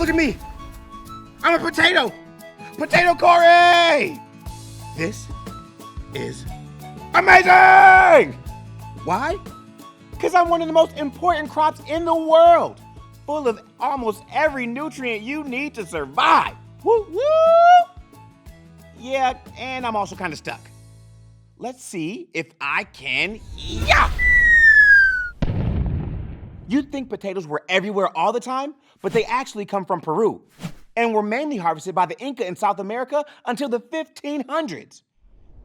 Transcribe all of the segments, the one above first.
Look at me. I'm a potato. Potato Cory! This is amazing! Why? Because I'm one of the most important crops in the world, full of almost every nutrient you need to survive. Woo woo! Yeah, and I'm also kind of stuck. Let's see if I can, yeah! You'd think potatoes were everywhere all the time, but they actually come from Peru and were mainly harvested by the Inca in South America until the 1500s.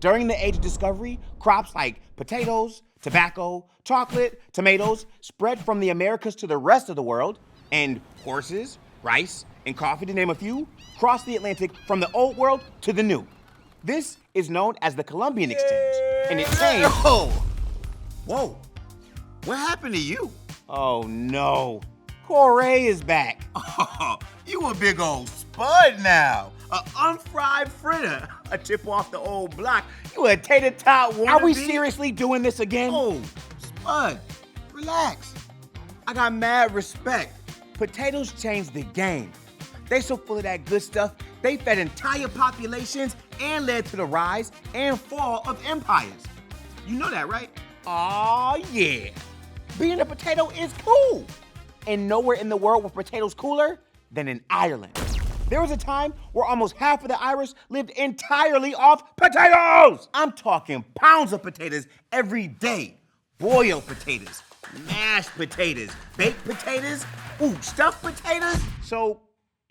During the Age of Discovery, crops like potatoes, tobacco, chocolate, tomatoes spread from the Americas to the rest of the world, and horses, rice, and coffee, to name a few, crossed the Atlantic from the Old World to the New. This is known as the Columbian Exchange, and it changed... Whoa, what happened to you? Oh no, Cory is back. Oh, you a big old spud now. A unfried fritter. A chip off the old block. You a tater tot wannabe? Are we seriously doing this again? Oh, Spud, relax. I got mad respect. Potatoes changed the game. They so full of that good stuff, they fed entire populations and led to the rise and fall of empires. You know that, right? Aw, yeah. Being a potato is cool. And nowhere in the world were potatoes cooler than in Ireland. There was a time where almost half of the Irish lived entirely off potatoes. I'm talking pounds of potatoes every day. Boiled potatoes, mashed potatoes, baked potatoes, stuffed potatoes. So,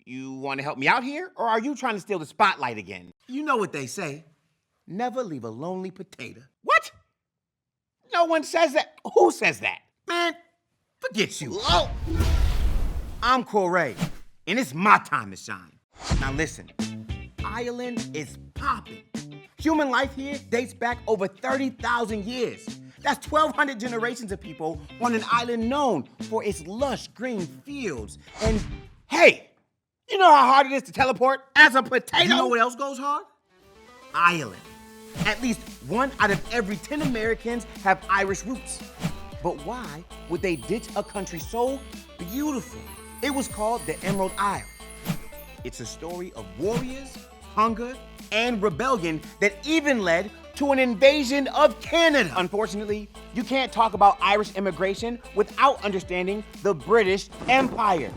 you want to help me out here, or are you trying to steal the spotlight again? You know what they say. Never leave a lonely potato. What? No one says that. Who says that? Man, forget you. Oh. I'm Cory, and it's my time to shine. Now listen, Ireland is popping. Human life here dates back over 30,000 years. That's 1,200 generations of people on an island known for its lush green fields. And hey, you know how hard it is to teleport as a potato? You know what else goes hard? Ireland. At least 1 out of every 10 Americans have Irish roots. But why would they ditch a country so beautiful? It was called the Emerald Isle. It's a story of warriors, hunger, and rebellion that even led to an invasion of Canada. Unfortunately, you can't talk about Irish immigration without understanding the British Empire.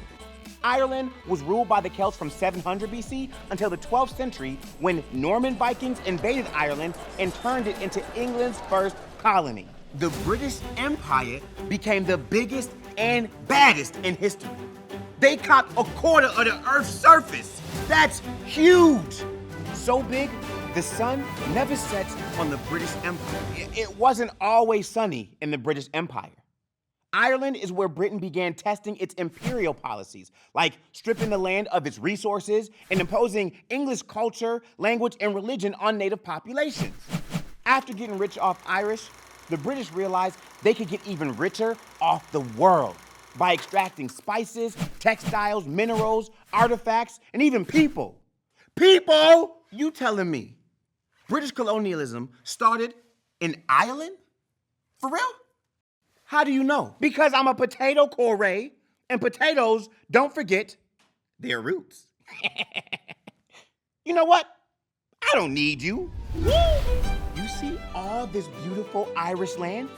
Ireland was ruled by the Celts from 700 BC until the 12th century, when Norman Vikings invaded Ireland and turned it into England's first colony. The British Empire became the biggest and baddest in history. They copped a quarter of the Earth's surface. That's huge. So big, the sun never sets on the British Empire. It wasn't always sunny in the British Empire. Ireland is where Britain began testing its imperial policies, like stripping the land of its resources and imposing English culture, language, and religion on native populations. After getting rich off Irish, the British realized they could get even richer off the world by extracting spices, textiles, minerals, artifacts, and even people. People? You telling me British colonialism started in Ireland? For real? How do you know? Because I'm a potato, Cory, and potatoes, don't forget, their roots. You know what? I don't need you. You see all this beautiful Irish land?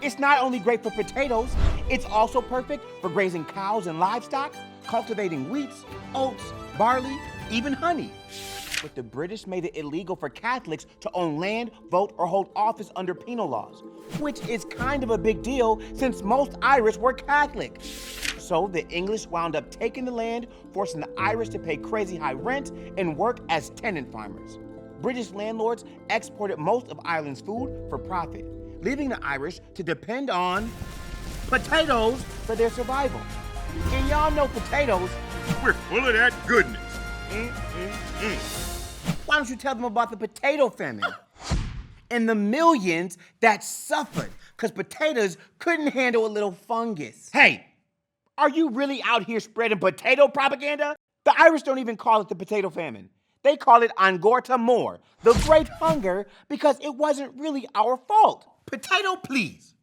It's not only great for potatoes, it's also perfect for grazing cows and livestock, cultivating wheats, oats, barley, even honey. But the British made it illegal for Catholics to own land, vote, or hold office under penal laws, which is kind of a big deal since most Irish were Catholic. So the English wound up taking the land, forcing the Irish to pay crazy high rent and work as tenant farmers. British landlords exported most of Ireland's food for profit, leaving the Irish to depend on potatoes for their survival. And y'all know potatoes, we're full of that goodness. Why don't you tell them about the potato famine and the millions that suffered because potatoes couldn't handle a little fungus? Hey, are you really out here spreading potato propaganda? The Irish don't even call it the potato famine. They call it Angorta Mór, the Great Hunger, because it wasn't really our fault. Potato, please.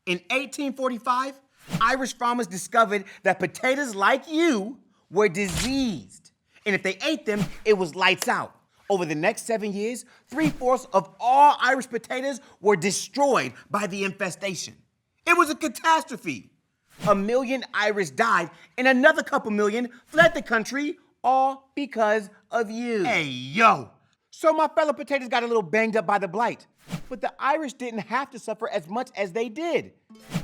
In 1845, Irish farmers discovered that potatoes like you were diseased. And if they ate them, it was lights out. Over the next 7 years, 3/4 of all Irish potatoes were destroyed by the infestation. It was a catastrophe. 1 million Irish died, and another couple million fled the country, all because of you. Hey, yo. So my fellow potatoes got a little banged up by the blight, but the Irish didn't have to suffer as much as they did.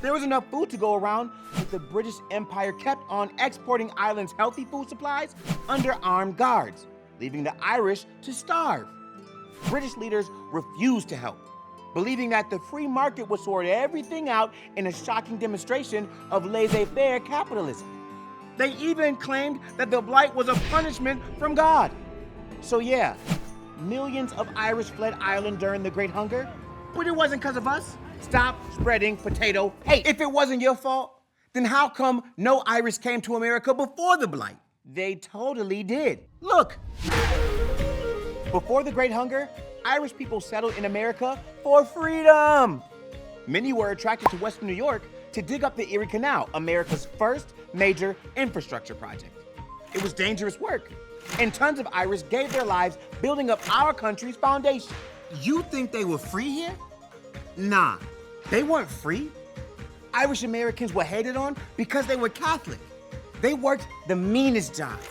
There was enough food to go around, but the British Empire kept on exporting Ireland's healthy food supplies under armed guards, leaving the Irish to starve. British leaders refused to help, believing that the free market would sort everything out in a shocking demonstration of laissez-faire capitalism. They even claimed that the blight was a punishment from God. So yeah, millions of Irish fled Ireland during the Great Hunger, but it wasn't because of us. Stop spreading potato hate. If it wasn't your fault, then how come no Irish came to America before the blight? They totally did. Look, before the Great Hunger, Irish people settled in America for freedom. Many were attracted to Western New York to dig up the Erie Canal, America's first major infrastructure project. It was dangerous work, and tons of Irish gave their lives building up our country's foundation. You think they were free here? Nah, they weren't free. Irish Americans were hated on because they were Catholic. They worked the meanest jobs,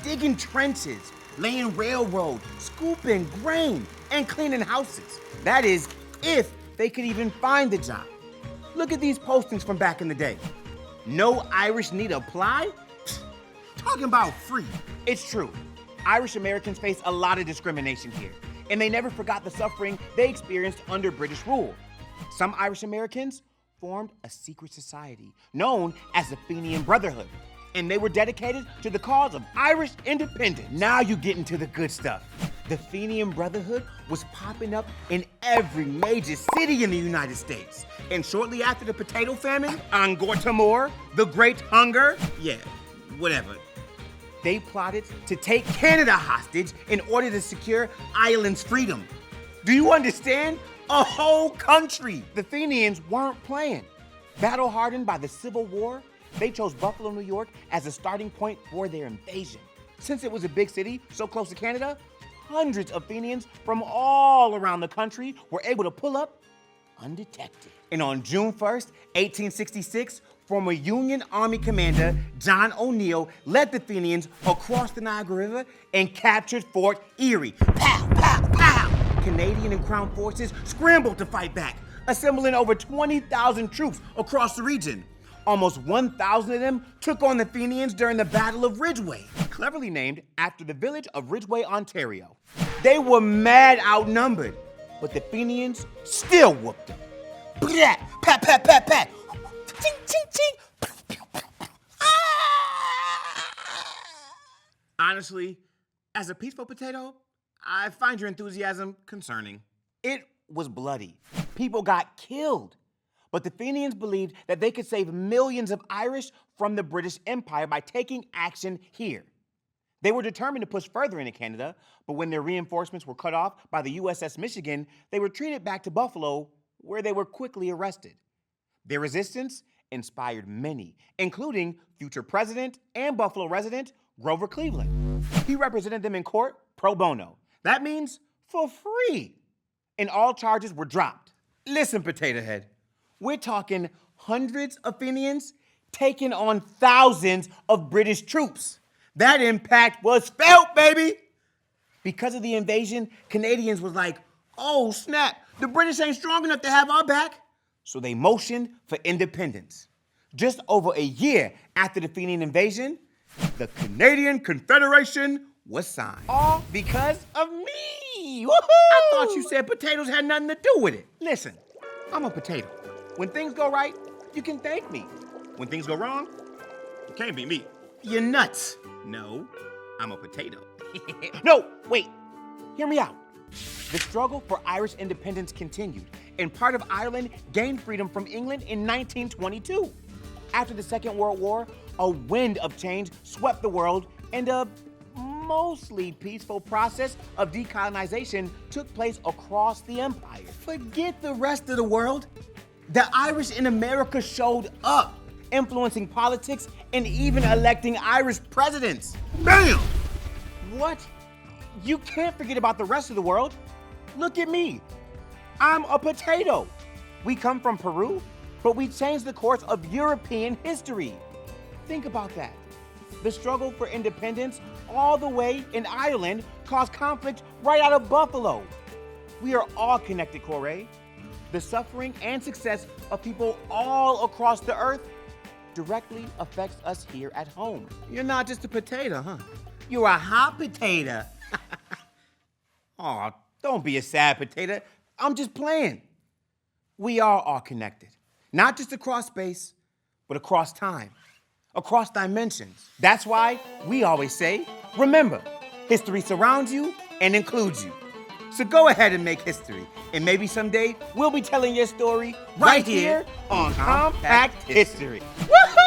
digging trenches, laying railroad, scooping grain, and cleaning houses. That is, if they could even find the job. Look at these postings from back in the day. No Irish need apply? Talking about free. It's true. Irish Americans face a lot of discrimination here, and they never forgot the suffering they experienced under British rule. Some Irish Americans formed a secret society known as the Fenian Brotherhood, and they were dedicated to the cause of Irish independence. Now you get into the good stuff. The Fenian Brotherhood was popping up in every major city in the United States. And shortly after the Potato Famine, Angkor Timur, the Great Hunger, whatever, they plotted to take Canada hostage in order to secure Ireland's freedom. Do you understand? A whole country. The Fenians weren't playing. Battle-hardened by the Civil War, they chose Buffalo, New York as a starting point for their invasion. Since it was a big city so close to Canada, hundreds of Fenians from all around the country were able to pull up undetected. And on June 1st, 1866, former Union Army commander John O'Neill led the Fenians across the Niagara River and captured Fort Erie. Pow, pow, pow! Canadian and Crown forces scrambled to fight back, assembling over 20,000 troops across the region. Almost 1,000 of them took on the Fenians during the Battle of Ridgeway, cleverly named after the village of Ridgeway, Ontario. They were mad outnumbered, but the Fenians still whooped them. Pat, pat, pat, pat, pat. Ching, ching, ching. Honestly, as a peaceful potato, I find your enthusiasm concerning. It was bloody. People got killed. But the Fenians believed that they could save millions of Irish from the British Empire by taking action here. They were determined to push further into Canada, but when their reinforcements were cut off by the USS Michigan, they were treated back to Buffalo, where they were quickly arrested. Their resistance inspired many, including future president and Buffalo resident Grover Cleveland. He represented them in court pro bono. That means for free. And all charges were dropped. Listen, Potato Head, we're talking hundreds of Fenians taking on thousands of British troops. That impact was felt, baby. Because of the invasion, Canadians was like, oh snap, the British ain't strong enough to have our back. So they motioned for independence. Just over a year after the Fenian Invasion, the Canadian Confederation was signed. All because of me. Woohoo! I thought you said potatoes had nothing to do with it. Listen, I'm a potato. When things go right, you can thank me. When things go wrong, it can't be me. You're nuts. No, I'm a potato. No, wait, hear me out. The struggle for Irish independence continued, and part of Ireland gained freedom from England in 1922. After the Second World War, a wind of change swept the world, and a mostly peaceful process of decolonization took place across the empire. Forget the rest of the world. The Irish in America showed up, influencing politics, and even electing Irish presidents. Damn! What? You can't forget about the rest of the world. Look at me. I'm a potato. We come from Peru, but we changed the course of European history. Think about that. The struggle for independence all the way in Ireland caused conflict right out of Buffalo. We are all connected, Cory. The suffering and success of people all across the earth directly affects us here at home. You're not just a potato, huh? You're a hot potato. Aw, don't be a sad potato. I'm just playing. We are all connected. Not just across space, but across time, across dimensions. That's why we always say, remember, history surrounds you and includes you. So go ahead and make history. And maybe someday we'll be telling your story right here on Compact History. Woo-hoo!